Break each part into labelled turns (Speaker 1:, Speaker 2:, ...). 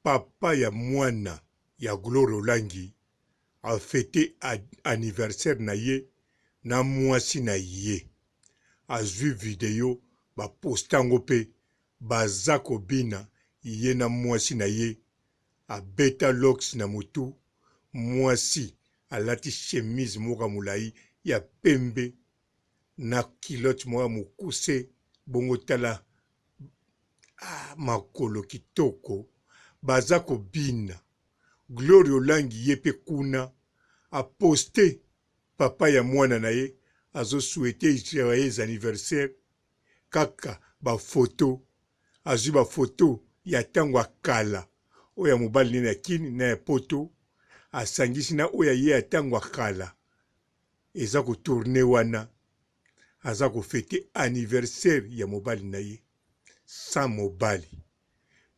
Speaker 1: papa ya mwana ya Gloire Olangi a fêté anniversaire na ye na mwasi na ye. Azwi video ba postango pe baza kobina ye na mwasi na ye a beta locks na mutu. Mwasi alati chemise moka mulai ya pembe na kilote moka mukuse bongo tala makolo kitoko baza kobina. Gloire Olangi ye pe kuna a posté papa ya mwana na ye azo souhaité joyeux anniversaire kaka ba photo azwi ba photo ya tango akala oya mobali na kini na ya poto asangisi na oya ye ya tango akala eza ko tourner wana aza ko fêter anniversaire ya mobali na ye sans mobali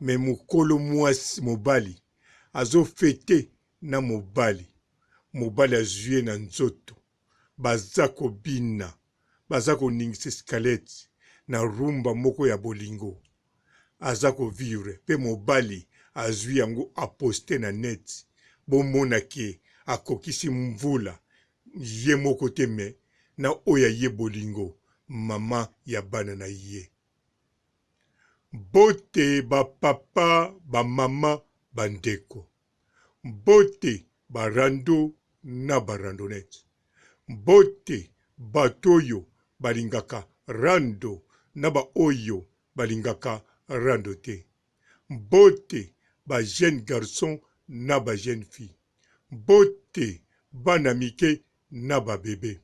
Speaker 1: mais mukolo mwasi mobali azo fêter na mobali azwi na nzoto baza kobina baza koningisa escalette na rumba moko ya bolingo aza kovivre pe mobali azwi yango aposte na net bomona ke akokisi mvula ye moko te me na oya ye bolingo mama ya bana na ye. Bote ba papa ba mama bandeko, bote barando na barandonete, bote batoyo balingaka rando na ba oyo balingaka rando te, bote ba jeune garçon na ba jeune fille, bote bana mike na ba bébé,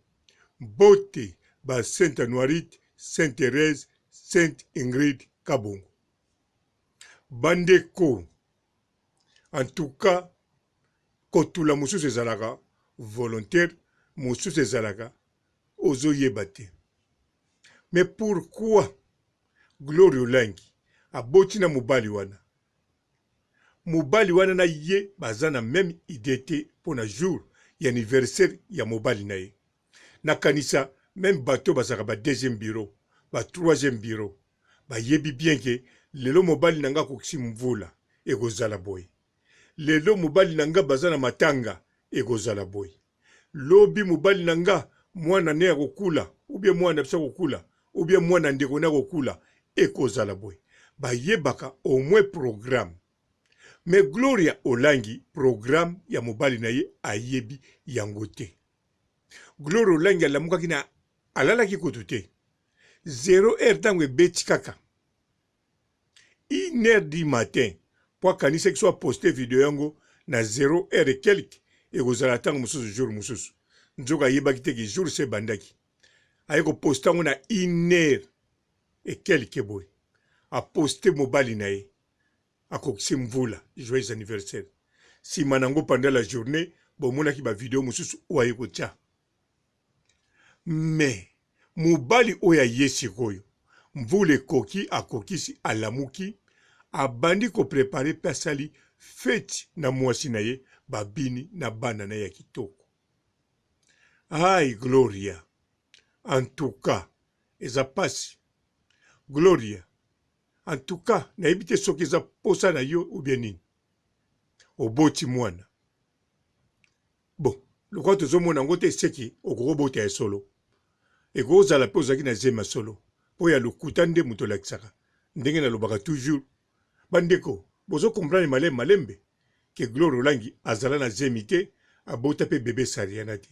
Speaker 1: bote ba Sainte Noirite, Sainte Thérèse, Sainte Ingrid Kabongo. Bandeko, en tout cas, kotula mususu ezalaka volontaire, mususu ezalaka ozo yebate. Mais pourquoi Gloire Olangi aboti na mobali wana? Mobali wana na ye baza na même idée te pona jour ya anniversaire ya mobali na ye. Na kanisa même bato bazaka ba deuxième bureau, ba troisième bureau. Ba yebi bien ke lelo mobali nanga kokisi mvula ekozala boy. Lelo mobali nanga baza na matanga ekozala boy. Lobi mobali nanga mwana ne akokula ou bien mwana bisa kokula ou bien mwana ndeko na kokula ekozala boy. Ba yebaka au moins programme. Mais Gloria Olangi programme ya mobali na ye ayebi yango te. Gloria Olangi alamukaki na alalaki kutu te. 0h tango ebeti kaka 1h du matin po kanisa ki soit posté video yango na 0h et quelque ekozala tango mususu jour mususu nzoka yebaki te ki jour se bandaki aye ko posta ngo na 1h et quelque boy a posté mobali na ye akokisi mvula joyeux anniversaire sima nango pendant la journée bomonaki ba video mususu oye kotia. Mais mobali oya ye sikoyo mvula ekoki akokisi alamuki abandi ko préparer pesali fête na mwasi na ye babini na bana na ya kitoko. Ay Gloria, en tout cas eza pasi. Gloria, en tout cas na ebite soki eza posa na yo ou bien nini oboti mwana. Bon, lokwa tozomona ngo te seki okokobota ya solo ekozala pe ozalaki na zema solo po ya lokuta nde moto olakisaka ndenge nalobaka toujours. Bandeko bozo comprendre malembe ke Gloire Olangi azala na zemi te abota pe bebe Sariana te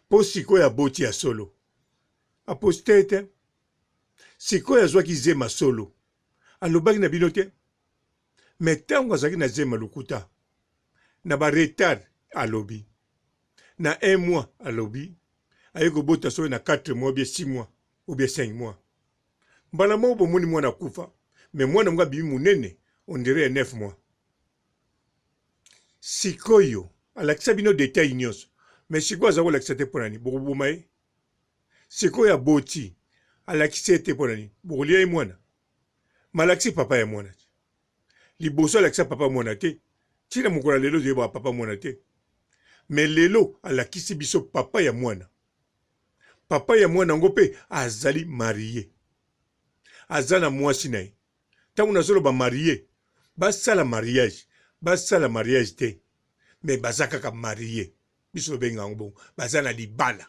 Speaker 1: po sikoyo aboti ya solo aposte te sikoyo azwaki zema solo alobaki na bino te. Mais tango azalaki na zema lokuta na ba retard alobi na 1 mois alobi aye kobota soyo na 4 mois ou bien 6 mois ou bien 5 mois mbala moko bomoni mwana kufa mais mwana mga bibi munene on dirait 9 mois. Sikoyo alakisa bino détail nyonso mais sikoyo aza kolakisa te ponani bokoboma ye. Sikoyo aboti alakisa te ponani bokolia ye mwana malakisi papa ya mwana te liboso alakisa papa mwana te tina mokolo lelo zoyeba papa mwana te mais lelo alakisi biso papa ya mwana. Papa ya mwana ngo pe azali marié aza na mwasi na ye. Tango nazoloba marié basala mariage te mais bazaka ka marié biso benga bon bazana libala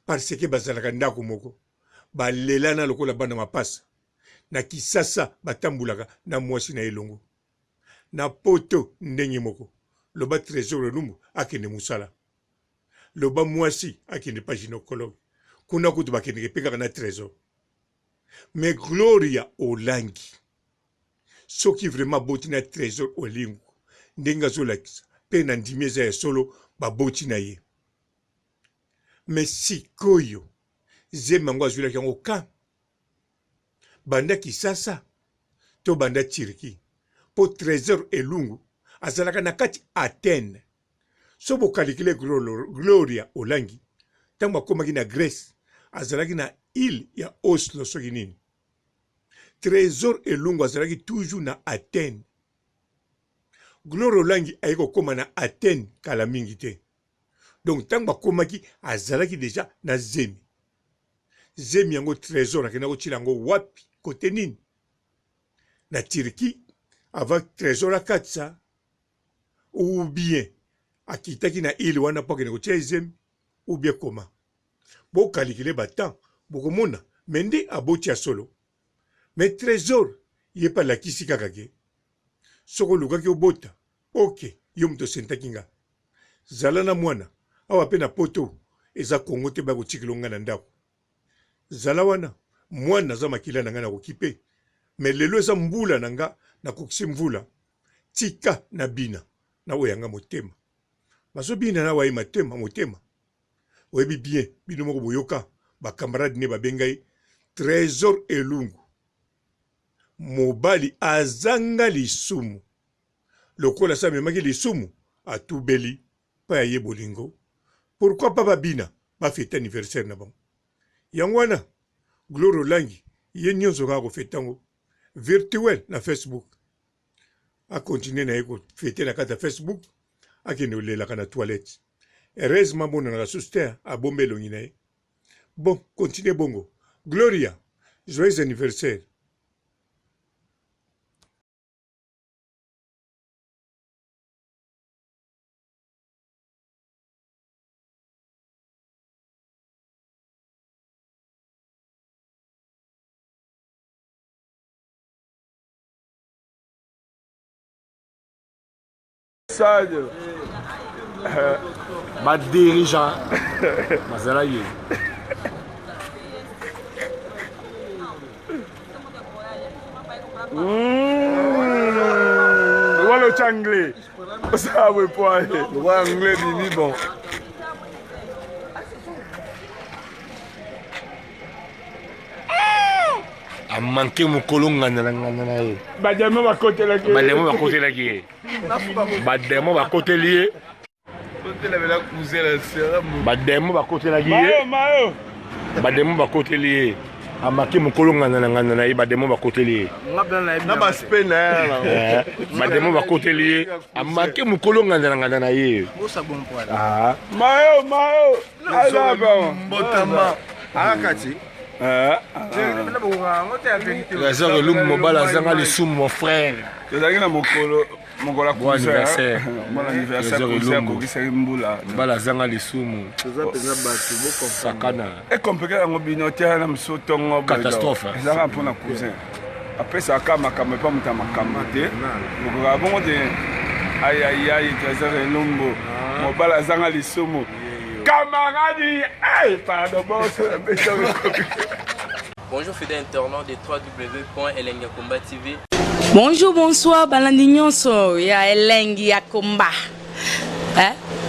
Speaker 1: parce que bazalaka ndako moko balelana lokola bana mapasa na kisasa batambulaka na mwasi na elongo na poto ndenge moko loba trésor lumbu akende musala loba mwasi akende pa gynécologue kuna kutu bakende pekaka na trésor mais Gloria Olangi soki vraiment boti na trésor olingu ndenge azolakisa mpe na ndimi eza ya solo baboti na ye mais sikoyo zemi yango azwilaki yango ka banda kisasa to banda Turquie po trésor elungu azalaka na kati Athènes so bokalikile Gloria Olangi ntango akomaki na Grèce azalaki na île ya Oslo soki nini trésor elungu azalaki toujours na Athènes Gloria Olangi ayi kokoma na Athènes kala mingi te donc ntango akomaki azalaki deja na zemi yango trésor akenda kotiela yango wapi kote nini na Turquie avant trésor akatisa ou bien akitaki na île wana po akende kotia zemi ou bien koma bokalikile batemps bokomona me nde aboti ya solo mais trésor ye pa lakisi kaka ke soko olukaki obota ok yo moto osentaki nga zala na mwana awa mpe na poto eza kongo te bakotikela nga na ndako zala wana mwana aza makila na nga nakoki mpe me lelo eza mbula na nga nakokisi mvula tika na bina na oyanga motema bazobina na wayi motema oyebi bien bino moko boyoka bakamarade ne babengai trésor elungu mobali azanga lisumu lokola sa memaki lisumu atubeli pa ya ye bolingo pourquoi pas babina bafete anniversaire na bango yango wana Gloria Olangi ye nyonso kaka kofete yango virtuel na Facebook akontinue na ye kofete na kati ya Facebook akende olelaka na toilette heureusement monanaka susu te abomba elongi na ye bon continue bongo Gloria joyeux anniversaire.
Speaker 2: Ma dirigeant Mazala ye
Speaker 3: Walo changle ça veut pas le anglais bini bon
Speaker 2: a manqué mon colon ngana ye
Speaker 3: bademo ba côté la qui
Speaker 2: bademo ba côté lié bademo ba côté la
Speaker 3: mayo
Speaker 2: bademo ba côté lié a manqué mon colon ngana ye bademo ba côté lié
Speaker 3: na ba Spain
Speaker 2: bademo ba côté lié a manqué mon colon ngana ye ah
Speaker 3: mayo ala bon
Speaker 4: mbotama akati
Speaker 2: Trésor Elungu mobala azanga lisumu mon frère.
Speaker 3: tozalaki na mokolo
Speaker 2: Bon anniversaire.
Speaker 3: bon anniversaire cousin kokisaki mbula
Speaker 2: Mobala azanga lisumu. Sakana.
Speaker 3: ekompekela yango bino te na miso ntongo
Speaker 2: Catastrophe.
Speaker 3: ezalaka mpona cousin apesaka makambo epa moto ya makambo te okokaa bongo te ayayayi trésor elumbu mobala azanga lisumu camarade pardon
Speaker 5: Bonjour fidèles internautes de www.elengiakomba TV.
Speaker 6: Bonjour, bonsoir, balandi nyonso ya Elengi ya Komba.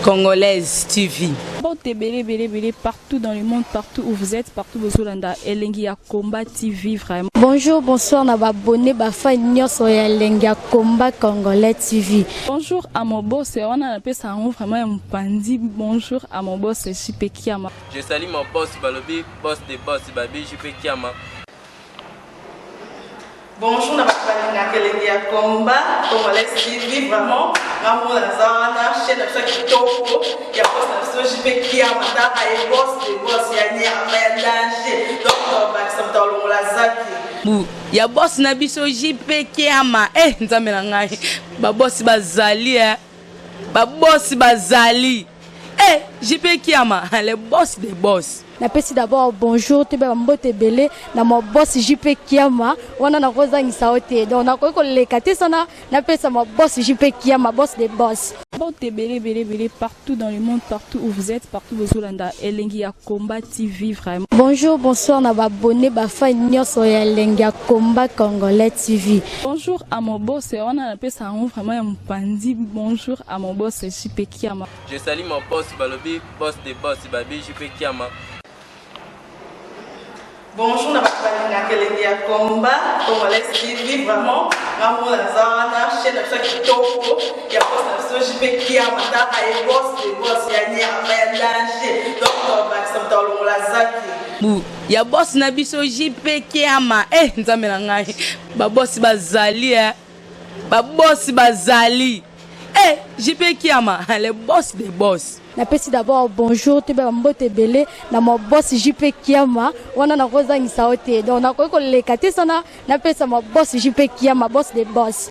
Speaker 6: Congolaise TV.
Speaker 7: Partout dans le monde, partout où vous êtes, partout où vous êtes, Elengi ya Komba TV vraiment.
Speaker 8: Bonjour, bonsoir, na abonné ba fan nyonso ya Elengi ya Komba Congolais TV.
Speaker 7: Bonjour à mon boss, on a appelé ça vraiment un pandi. Bonjour à mon boss, JP Kiama.
Speaker 5: Je salue mon boss Balobi, boss des boss Babi, JP Kiama.
Speaker 6: Bonjour, na balinga Elengi ya Komba Congolais TV vraiment. Ngamo na zana chaîne de kitoko ya boss na JP Kiama ta ay boss des boss ya nia ya danger. Donc ba ça mtalongo la zaki. bu ya boss na biso JP Kiama nzambe na ngai ba boss bazali ba boss bazali JP Kiama le boss des boss.
Speaker 8: Napesi d'abord bonjour te ba mbote belé na mo boss JP Kiama wana na kozangisa ote donc na ko lekate sana napesa mo boss JP Kiama boss des boss.
Speaker 7: Mbote belé partout dans le monde, partout où vous êtes, partout où vous êtes, Elengi ya Komba TV vraiment.
Speaker 8: Bonjour, bonsoir na ba abonné ba fan nyonso ya Elengi ya Komba Congolais TV.
Speaker 7: Bonjour à mon boss, on a appelé ça vraiment un pandi. Bonjour à mon boss JP Kiama.
Speaker 5: Je salue mon boss Balobi, boss des boss, Babi JP Kiama.
Speaker 6: Bonjour, na balinga Elengi ya Komba Congolais TV vraiment. Ngamu la zana chaîne na chaque toko ya boss na JP Kiama ta ay boss des boss ya nyama ya danger. Donc ba samtalo la zaki. Bu ya boss na biso JP Kiama nzambe na ngai ba boss bazali ba boss bazali JP Kiama le boss des boss.
Speaker 8: Napesi d'abord bonjour te ba mbote belé na mo boss JP Kiama wana na kozangisa ote donc na ko lekate sana napesa mo boss JP Kiama boss des boss.